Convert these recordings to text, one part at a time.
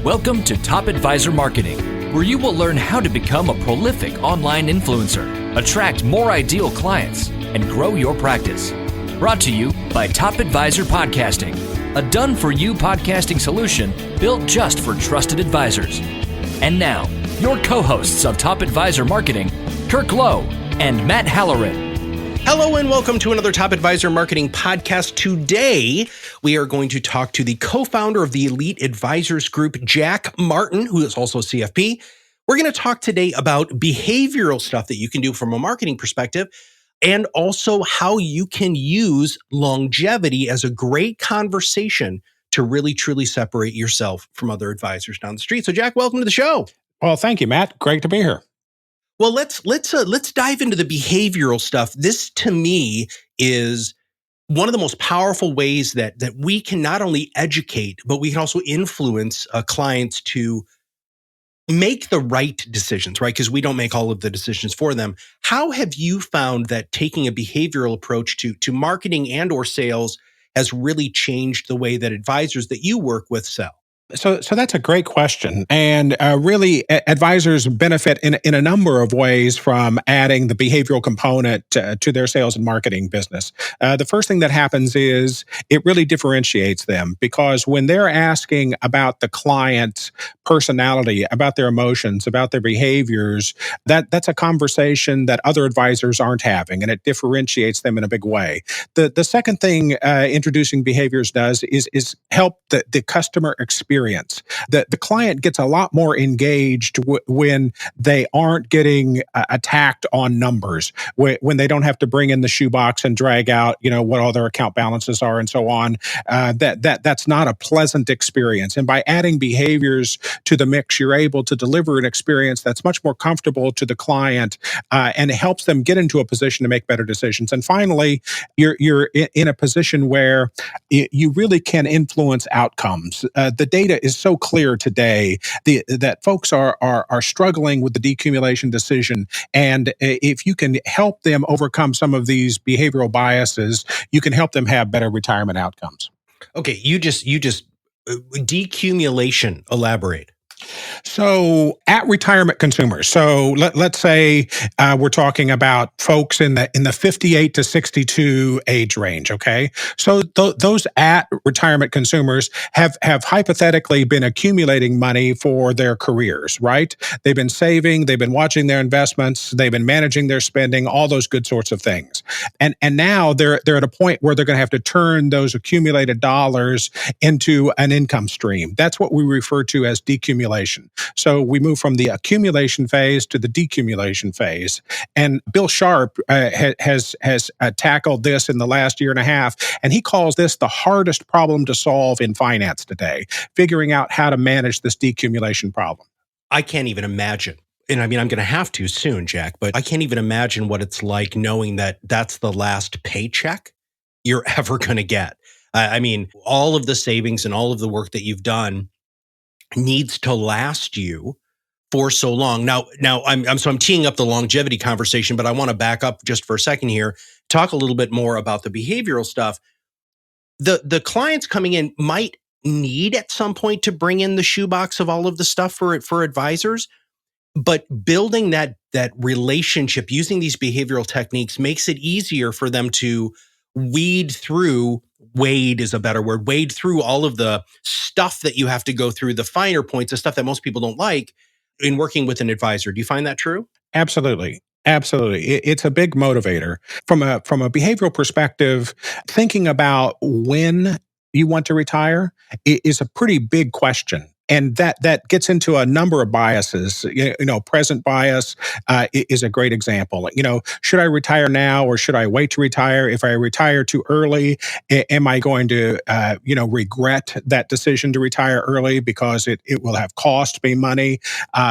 Welcome to Top Advisor Marketing, where you will learn how to become a prolific online influencer, attract more ideal clients, and grow your practice. Brought to you by Top Advisor Podcasting, a done-for-you podcasting solution built just for trusted advisors. And now, your co-hosts of Top Advisor Marketing, Kirk Lowe and Matt Halloran. Hello and welcome to another Top Advisor Marketing podcast. Today, we are going to talk to the co-founder of the Elite Advisors Group, Jack Martin, who is also a CFP. We're going to talk today about behavioral stuff that you can do from a marketing perspective, and also how you can use longevity as a great conversation to really, truly separate yourself from other advisors down the street. So, Jack, welcome to the show. Well, thank you, Matt. Great to be here. Well, let's dive into the behavioral stuff. This, to me, is one of the most powerful ways that we can not only educate, but we can also influence clients to make the right decisions, right? Because we don't make all of the decisions for them. How have you found that taking a behavioral approach to marketing and or sales has really changed the way that advisors that you work with sell? So that's a great question. And really, advisors benefit in a number of ways from adding the behavioral component to their sales and marketing business. The first thing that happens is it really differentiates them, because when they're asking about the client's personality, about their emotions, about their behaviors, that's a conversation that other advisors aren't having, and it differentiates them in a big way. The second thing introducing behaviors does is help the customer experience. The client gets a lot more engaged when they aren't getting attacked on numbers, when they don't have to bring in the shoebox and drag out, what all their account balances are and so on. That's not a pleasant experience. And by adding behaviors to the mix, you're able to deliver an experience that's much more comfortable to the client, and it helps them get into a position to make better decisions. And finally, you're in a position where you really can influence outcomes. The data is so clear today that folks are struggling with the decumulation decision. And if you can help them overcome some of these behavioral biases, you can help them have better retirement outcomes. Okay, you just decumulation, elaborate. So at retirement consumers, so let's say we're talking about folks in the 58 to 62 age range, okay? So those at retirement consumers have hypothetically been accumulating money for their careers, right? They've been saving, they've been watching their investments, they've been managing their spending, all those good sorts of things. And now they're at a point where they're going to have to turn those accumulated dollars into an income stream. That's what we refer to as decumulation. So we move from the accumulation phase to the decumulation phase. And Bill Sharp has tackled this in the last year and a half, and he calls this the hardest problem to solve in finance today, figuring out how to manage this decumulation problem. I can't even imagine. And I mean, I'm going to have to soon, Jack, but I can't even imagine what it's like knowing that that's the last paycheck you're ever going to get. I mean, all of the savings and all of the work that you've done needs to last you for so long. Now I'm teeing up the longevity conversation, but I want to back up just for a second here, talk a little bit more about the behavioral stuff. The clients coming in might need at some point to bring in the shoebox of all of the stuff for advisors, but building that relationship using these behavioral techniques makes it easier for them to wade through all of the stuff that you have to go through, the finer points, the stuff that most people don't like in working with an advisor. Do you find that true? Absolutely. Absolutely. It's a big motivator. From a behavioral perspective, thinking about when you want to retire is a pretty big question. And that gets into a number of biases. Present bias is a great example. Should I retire now or should I wait to retire? If I retire too early, am I going to, regret that decision to retire early because it will have cost me money?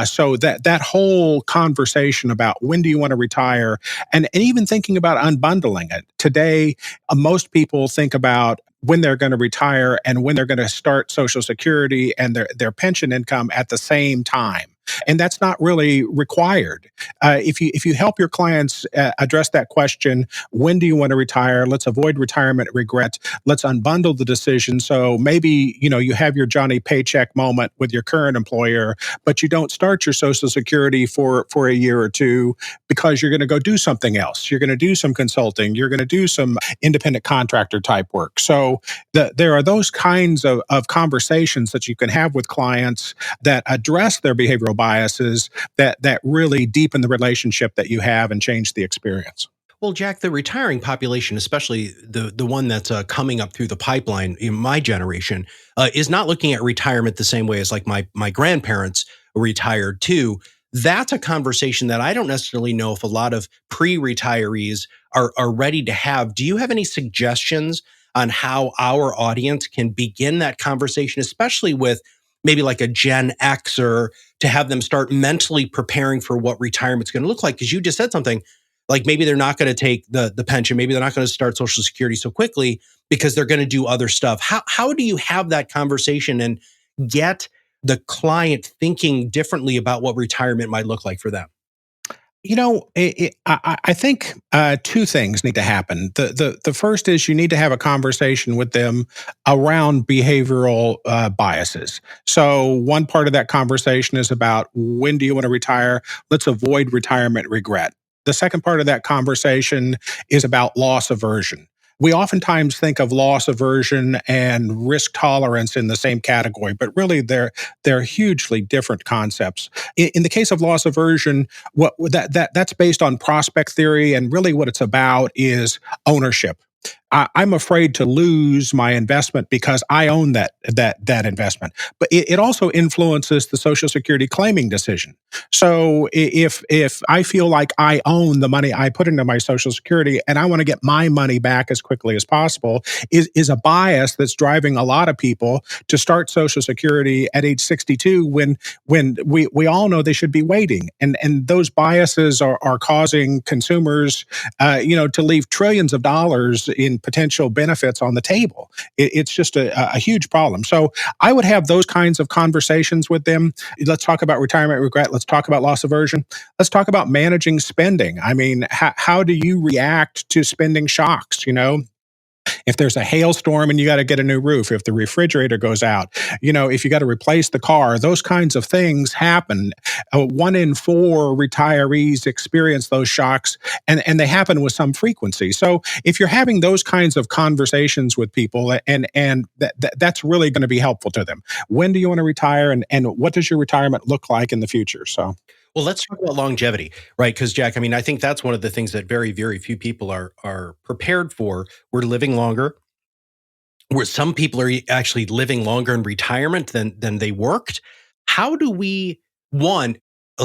So that whole conversation about when do you want to retire, and even thinking about unbundling it. Today, most people think about when they're going to retire and when they're going to start Social Security and their pension income at the same time. And that's not really required. If you help your clients address that question, when do you want to retire? Let's avoid retirement regret. Let's unbundle the decision. So maybe, you have your Johnny Paycheck moment with your current employer, but you don't start your Social Security for a year or two because you're going to go do something else. You're going to do some consulting. You're going to do some independent contractor type work. So there are those kinds of conversations that you can have with clients that address their behavioral biases that really deepen the relationship that you have and change the experience. Well, Jack, the retiring population, especially the one that's coming up through the pipeline in my generation, is not looking at retirement the same way as like my grandparents retired too. That's a conversation that I don't necessarily know if a lot of pre-retirees are ready to have. Do you have any suggestions on how our audience can begin that conversation, especially with maybe like a Gen Xer, to have them start mentally preparing for what retirement's going to look like? Because you just said something like maybe they're not going to take the pension, maybe they're not going to start Social Security so quickly because they're going to do other stuff. How do you have that conversation and get the client thinking differently about what retirement might look like for them? I think two things need to happen. The first is you need to have a conversation with them around behavioral biases. So one part of that conversation is about when do you want to retire? Let's avoid retirement regret. The second part of that conversation is about loss aversion. We oftentimes think of loss aversion and risk tolerance in the same category, but really they're hugely different concepts. In the case of loss aversion, that's based on prospect theory, and really what it's about is ownership. I'm afraid to lose my investment because I own that investment. But it also influences the Social Security claiming decision. So if I feel like I own the money I put into my Social Security and I want to get my money back as quickly as possible, is a bias that's driving a lot of people to start Social Security at age 62 when we all know they should be waiting. And those biases are causing consumers to leave trillions of dollars in potential benefits on the table. It's just a huge problem. So I would have those kinds of conversations with them. Let's talk about retirement regret. Let's talk about loss aversion. Let's talk about managing spending. I mean, how do you react to spending shocks? If there's a hailstorm and you got to get a new roof, if the refrigerator goes out, if you got to replace the car, those kinds of things happen. 1 in 4 retirees experience those shocks, and they happen with some frequency. So if you're having those kinds of conversations with people, and that's really going to be helpful to them. When do you want to retire, and what does your retirement look like in the future? So. Well, let's talk about longevity, right? Because Jack, I mean, I think that's one of the things that very, very few people are prepared for. We're living longer. Where some people are actually living longer in retirement than they worked. How do we,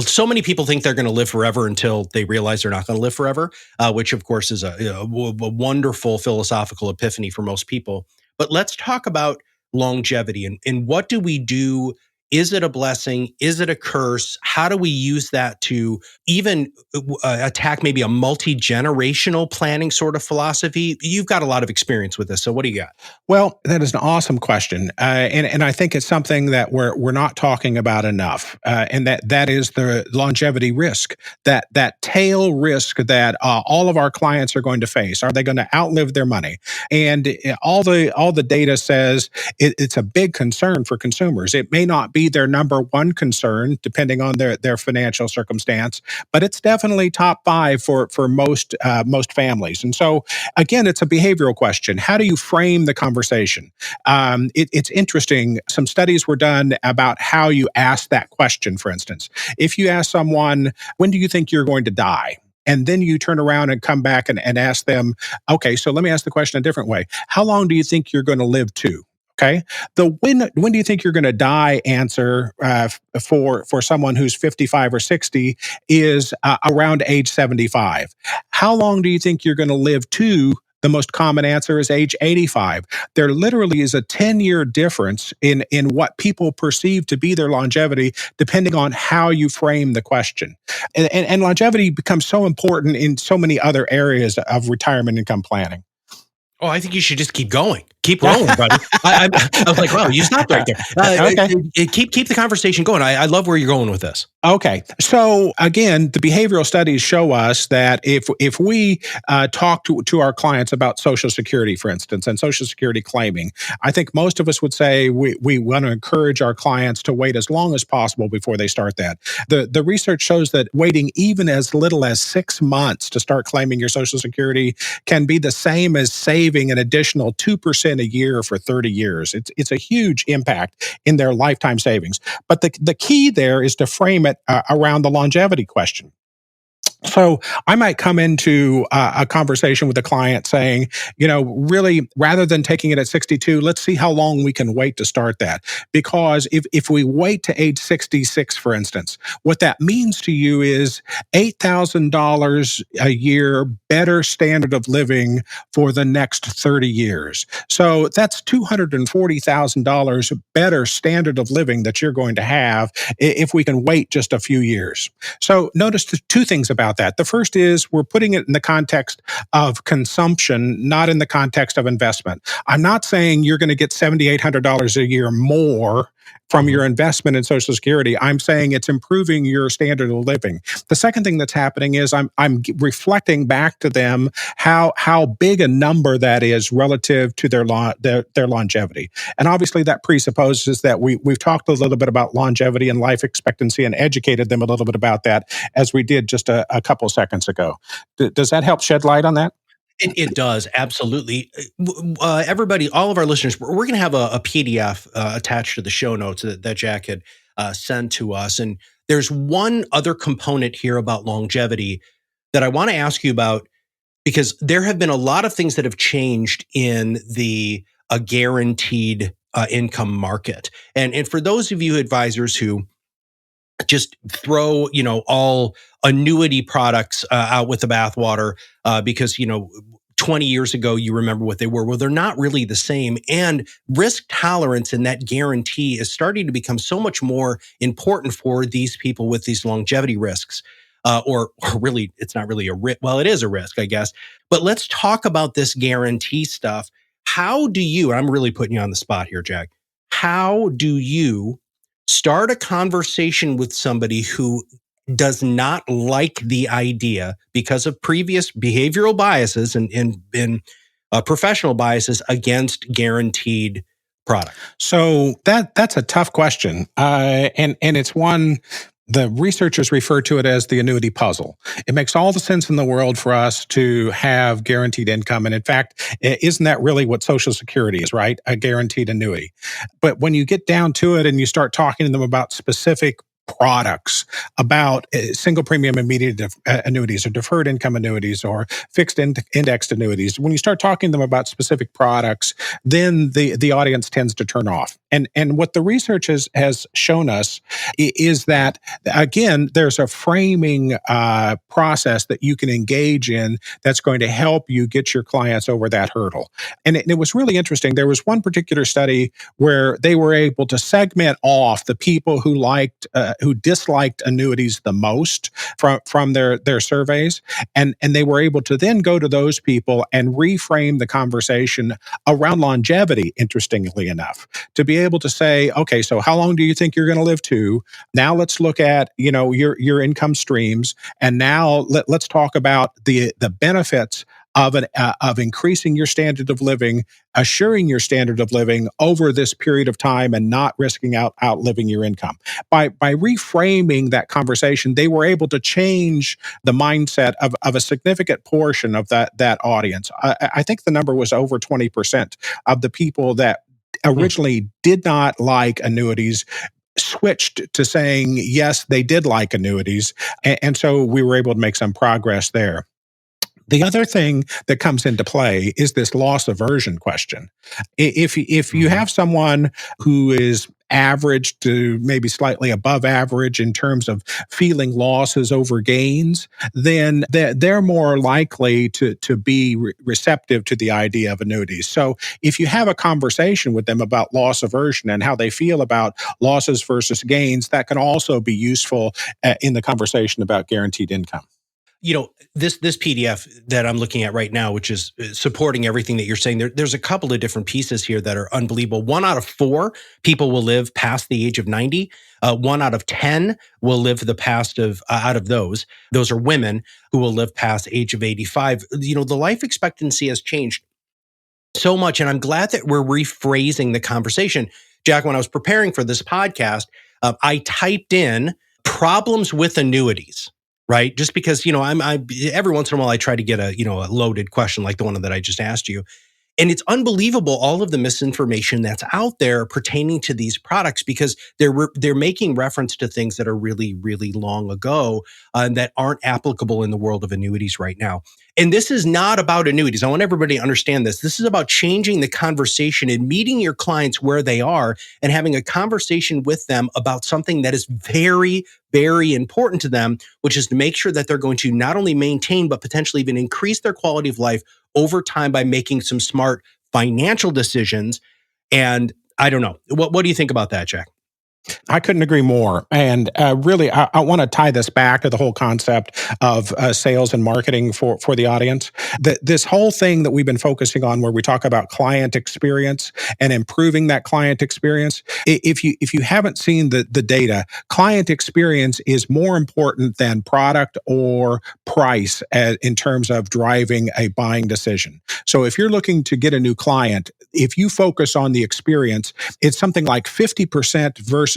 so many people think they're going to live forever until they realize they're not going to live forever, which of course is a wonderful philosophical epiphany for most people. But let's talk about longevity and what do we do? Is it a blessing? Is it a curse? How do we use that to even attack maybe a multi-generational planning sort of philosophy? You've got a lot of experience with this. So what do you got? Well, that is an awesome question. And I think it's something that we're not talking about enough. And that is the longevity risk, that tail risk that all of our clients are going to face. Are they going to outlive their money? And all the data says it's a big concern for consumers. It may not be their number one concern, depending on their financial circumstance, but it's definitely top 5 for most families. And so, again, it's a behavioral question. How do you frame the conversation? It's interesting. Some studies were done about how you ask that question. For instance, if you ask someone, "When do you think you're going to die?" And then you turn around and come back and ask them, "Okay, so let me ask the question a different way. How long do you think you're going to live to?" Okay. The when do you think you're going to die answer for someone who's 55 or 60 is around age 75. How long do you think you're going to live to? The most common answer is age 85. There literally is a 10-year difference in what people perceive to be their longevity, depending on how you frame the question. And longevity becomes so important in so many other areas of retirement income planning. Oh, I think you should just keep going. Keep rolling, buddy. I was like, wow, you stopped right there. Okay. Keep the conversation going. I love where you're going with this. Okay. So again, the behavioral studies show us that if we talk to our clients about Social Security, for instance, and Social Security claiming, I think most of us would say we want to encourage our clients to wait as long as possible before they start that. The research shows that waiting even as little as 6 months to start claiming your Social Security can be the same as saving an additional 2% a year for 30 years. It's a huge impact in their lifetime savings. But the key there is to frame it around the longevity question. So I might come into a conversation with a client saying, really, rather than taking it at 62, let's see how long we can wait to start that. Because if we wait to age 66, for instance, what that means to you is $8,000 a year better standard of living for the next 30 years. So that's $240,000 better standard of living that you're going to have if we can wait just a few years. So notice the two things about that. The first is we're putting it in the context of consumption, not in the context of investment. I'm not saying you're going to get $7,800 a year more from your investment in Social Security. I'm saying it's improving your standard of living. The second thing that's happening is I'm reflecting back to them how big a number that is relative to their longevity. And obviously that presupposes that we've talked a little bit about longevity and life expectancy and educated them a little bit about that as we did just a couple seconds ago. Does that help shed light on that? It does, absolutely. Everybody, all of our listeners, we're going to have a PDF attached to the show notes that Jack had sent to us. And there's one other component here about longevity that I want to ask you about, because there have been a lot of things that have changed in the guaranteed income market. And for those of you advisors who just throw, all annuity products out with the bathwater because, 20 years ago, you remember what they were. Well, they're not really the same. And risk tolerance and that guarantee is starting to become so much more important for these people with these longevity risks. Or really, it's not really a risk. Well, it is a risk, I guess. But let's talk about this guarantee stuff. How do you, I'm really putting you on the spot here, Jack. How do you start a conversation with somebody who does not like the idea because of previous behavioral biases and professional biases against guaranteed product? So that's a tough question, and it's one the researchers refer to it as the annuity puzzle. It makes all the sense in the world for us to have guaranteed income, and in fact, isn't that really what Social Security is, right? A guaranteed annuity. But when you get down to it and you start talking to them about specific products, about single premium immediate annuities or deferred income annuities or fixed indexed annuities, when you start talking to them about specific products, then the audience tends to turn off. And what the research has shown us is that, again, there's a framing process that you can engage in that's going to help you get your clients over that hurdle. And it was really interesting. There was one particular study where they were able to segment off the people who disliked annuities the most from their surveys, and they were able to then go to those people and reframe the conversation around longevity, interestingly enough, to be able to say, okay, so how long do you think you're going to live to? Now let's look at your income streams, and now let's talk about the benefits of increasing your standard of living, assuring your standard of living over this period of time, and not risking outliving your income. By reframing that conversation, they were able to change the mindset of a significant portion of that audience. I think the number was over 20% of the people that originally did not like annuities switched to saying, yes, they did like annuities. And so we were able to make some progress there. The other thing that comes into play is this loss aversion question. If you have someone who is average to maybe slightly above average in terms of feeling losses over gains, then they're more likely to be receptive to the idea of annuities. So if you have a conversation with them about loss aversion and how they feel about losses versus gains, that can also be useful in the conversation about guaranteed income. This PDF that I'm looking at right now, which is supporting everything that you're saying, there's a couple of different pieces here that are unbelievable. 1 out of 4 people will live past the age of 90. 1 out of 10 will live the past of out of those are women who will live past the age of 85. The life expectancy has changed so much, and I'm glad that we're rephrasing the conversation. Jack, when I was preparing for this podcast, I typed in problems with annuities, right? Just because, I every once in a while I try to get a loaded question like the one that I just asked you. And it's unbelievable all of the misinformation that's out there pertaining to these products, because they're making reference to things that are really, really long ago that aren't applicable in the world of annuities right now. And this is not about annuities. I want everybody to understand this. This is about changing the conversation and meeting your clients where they are and having a conversation with them about something that is very, very important to them, which is to make sure that they're going to not only maintain, but potentially even increase their quality of life over time by making some smart financial decisions. And I don't know. What do you think about that, Jack? I couldn't agree more. And really, I want to tie this back to the whole concept of sales and marketing for the audience. This whole thing that we've been focusing on, where we talk about client experience and improving that client experience. If you haven't seen the data, client experience is more important than product or price in terms of driving a buying decision. So if you're looking to get a new client, if you focus on the experience, it's something like 50% versus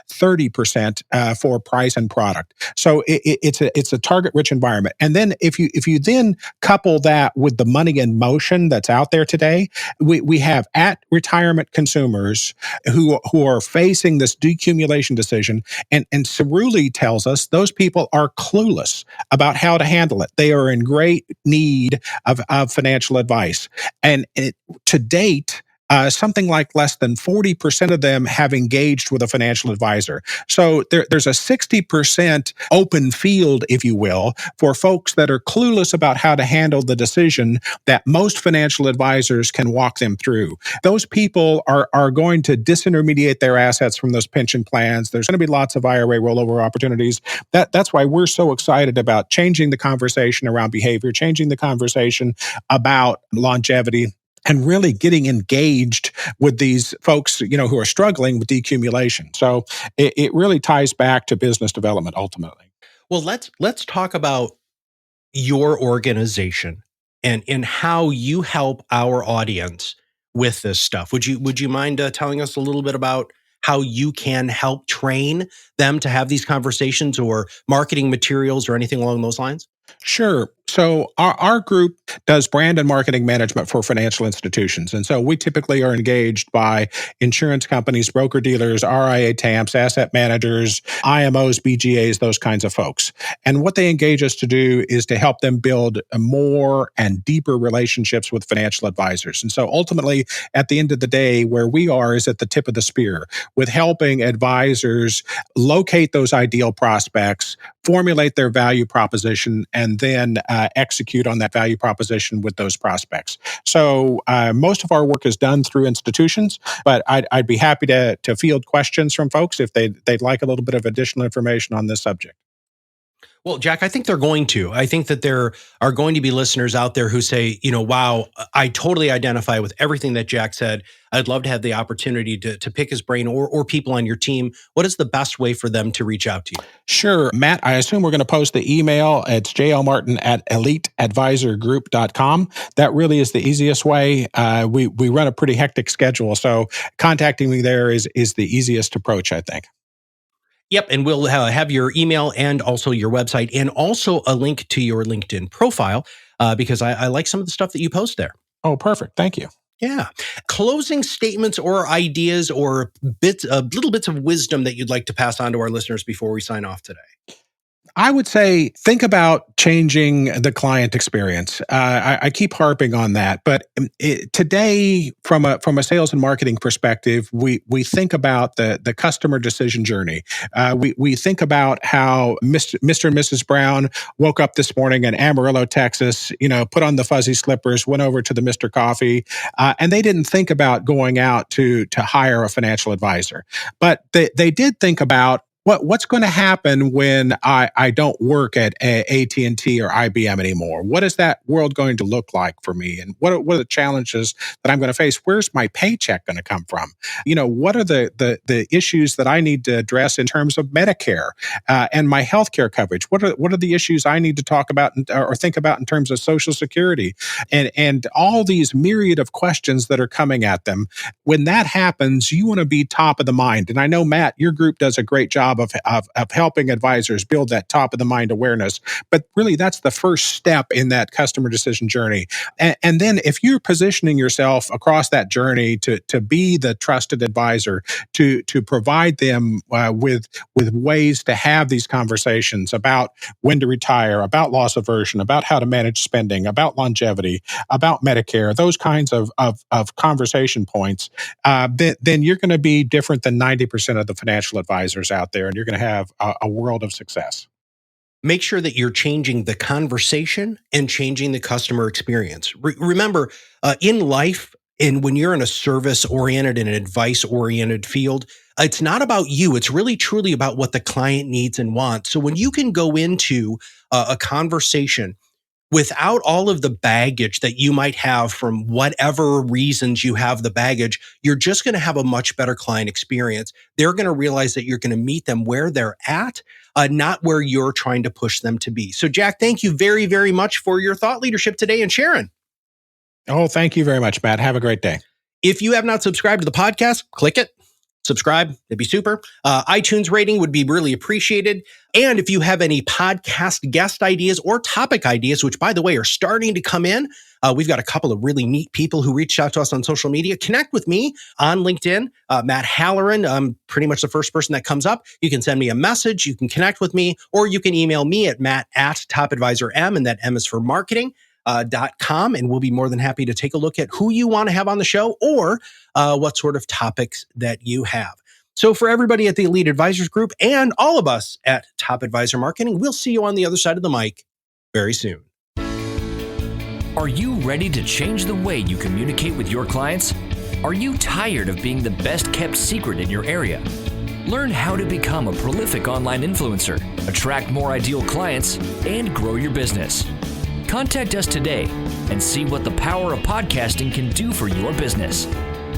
30% for price and product. So it's a target-rich environment. And then if you then couple that with the money in motion that's out there today, we have at retirement consumers who are facing this decumulation decision, and Cerulli tells us those people are clueless about how to handle it. They are in great need of financial advice, and to date, something like less than 40% of them have engaged with a financial advisor. So there's a 60% open field, if you will, for folks that are clueless about how to handle the decision that most financial advisors can walk them through. Those people are going to disintermediate their assets from those pension plans. There's going to be lots of IRA rollover opportunities. That's why we're so excited about changing the conversation around behavior, changing the conversation about longevity, and really getting engaged with these folks, who are struggling with decumulation. So it really ties back to business development ultimately. Well, let's talk about your organization and how you help our audience with this stuff. Would you mind telling us a little bit about how you can help train them to have these conversations, or marketing materials or anything along those lines? Sure. So our group does brand and marketing management for financial institutions. And so we typically are engaged by insurance companies, broker-dealers, RIA TAMPs, asset managers, IMOs, BGAs, those kinds of folks. And what they engage us to do is to help them build more and deeper relationships with financial advisors. And so ultimately, at the end of the day, where we are is at the tip of the spear with helping advisors locate those ideal prospects, formulate their value proposition, and then execute on that value proposition with those prospects. So most of our work is done through institutions, but I'd be happy to field questions from folks if they'd like a little bit of additional information on this subject. Well, Jack, I think they're going to. I think that there are going to be listeners out there who say, wow, I totally identify with everything that Jack said. I'd love to have the opportunity to pick his brain, or people on your team. What is the best way for them to reach out to you? Sure. Matt, I assume we're going to post the email. It's jlmartin@eliteadvisorgroup.com. That really is the easiest way. We run a pretty hectic schedule, so contacting me there is the easiest approach, I think. Yep, and we'll have your email and also your website, and also a link to your LinkedIn profile, because I like some of the stuff that you post there. Oh, perfect. Thank you. Yeah. Closing statements or ideas or little bits of wisdom that you'd like to pass on to our listeners before we sign off today. I would say think about changing the client experience. I keep harping on that, but today, from a sales and marketing perspective, we think about the customer decision journey. We think about how Mr. and Mrs. Brown woke up this morning in Amarillo, Texas. Put on the fuzzy slippers, went over to the Mr. Coffee, and they didn't think about going out to hire a financial advisor, but they did think about, what's going to happen when I don't work at AT&T or IBM anymore? What is that world going to look like for me? And what are the challenges that I'm going to face? Where's my paycheck going to come from? What are the issues that I need to address in terms of Medicare and my healthcare coverage? What are the issues I need to talk about or think about in terms of Social Security? And all these myriad of questions that are coming at them. When that happens, you want to be top of the mind. And I know, Matt, your group does a great job of helping advisors build that top of the mind awareness. But really, that's the first step in that customer decision journey. And then if you're positioning yourself across that journey to be the trusted advisor, to provide them with ways to have these conversations about when to retire, about loss aversion, about how to manage spending, about longevity, about Medicare, those kinds of conversation points, then you're going to be different than 90% of the financial advisors out there, and you're going to have a world of success. Make sure that you're changing the conversation and changing the customer experience. Remember, in life, and when you're in a service-oriented and advice-oriented field, it's not about you. It's really truly about what the client needs and wants. So when you can go into a conversation without all of the baggage that you might have from whatever reasons you have the baggage, you're just going to have a much better client experience. They're going to realize that you're going to meet them where they're at, not where you're trying to push them to be. So, Jack, thank you very, very much for your thought leadership today, and Sharon. Oh, thank you very much, Matt. Have a great day. If you have not subscribed to the podcast, click it. Subscribe. It'd be super. iTunes rating would be really appreciated. And if you have any podcast guest ideas or topic ideas, which, by the way, are starting to come in, we've got a couple of really neat people who reached out to us on social media. Connect with me on LinkedIn, Matt Halloran. I'm pretty much the first person that comes up. You can send me a message. You can connect with me, or you can email me at matt@topadvisorm, and that M is for marketing. .com, and we'll be more than happy to take a look at who you want to have on the show or what sort of topics that you have. So for everybody at the Elite Advisors Group and all of us at Top Advisor Marketing, we'll see you on the other side of the mic very soon. Are you ready to change the way you communicate with your clients? Are you tired of being the best kept secret in your area? Learn how to become a prolific online influencer, attract more ideal clients, and grow your business. Contact us today and see what the power of podcasting can do for your business.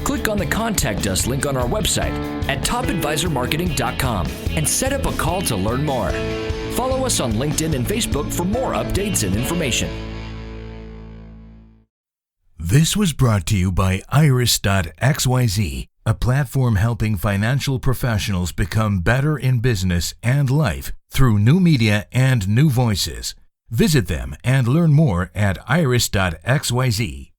Click on the Contact Us link on our website at topadvisormarketing.com and set up a call to learn more. Follow us on LinkedIn and Facebook for more updates and information. This was brought to you by Iris.xyz, a platform helping financial professionals become better in business and life through new media and new voices. Visit them and learn more at iris.xyz.